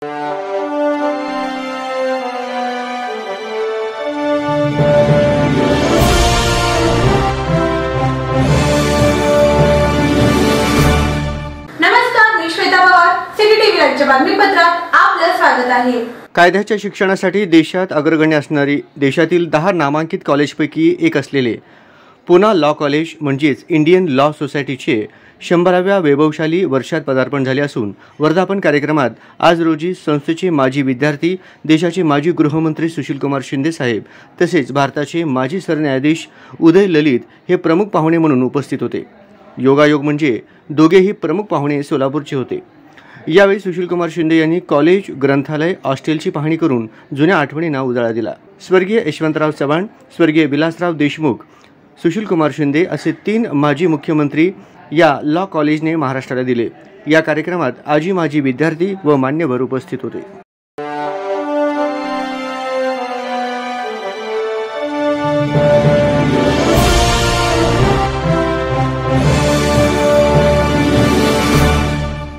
नमस्कार, मी Shweta Pawar, city TV राज्य बातमीपत्रात आपलं स्वागत आहे। कायद्याच्या शिक्षणासाठी देशात अग्रगण्य असणारी देशातील 10 नामांकित कॉलेजपैकी एक असलेले पुना लॉ कॉलेज म्हणजेच इंडियन लॉ सोसायटीचे 100व्या वैभवशाली वर्षात पदार्पण झाले असून वर्धापन कार्यक्रमात आज रोजी संस्थेचे माजी विद्यार्थी, देशाचे माजी गृहमंत्री सुशीलकुमार शिंदे साहेब तसेच भारताचे माजी सरन्यायाधीश उदय ललित हे प्रमुख पाहुणे म्हणून उपस्थित होते। योगायोग म्हणजे दोघेही प्रमुख पाहुणे सोलापूरचे होते। यावेळी सुशीलकुमार शिंदे यांनी कॉलेज, ग्रंथालय, हॉस्टेलची पाहणी करून जुन्या आठवणींना उजाळा दिला। स्वर्गीय यशवंतराव चव्हाण, स्वर्गीय विलासराव देशमुख, सुशीलकुमार शिंदे असे 3 माजी मुख्यमंत्री या लॉ कॉलेजने महाराष्ट्राला दिले। या कार्यक्रमात आजी माजी विद्यार्थी व मान्यवर उपस्थित होते।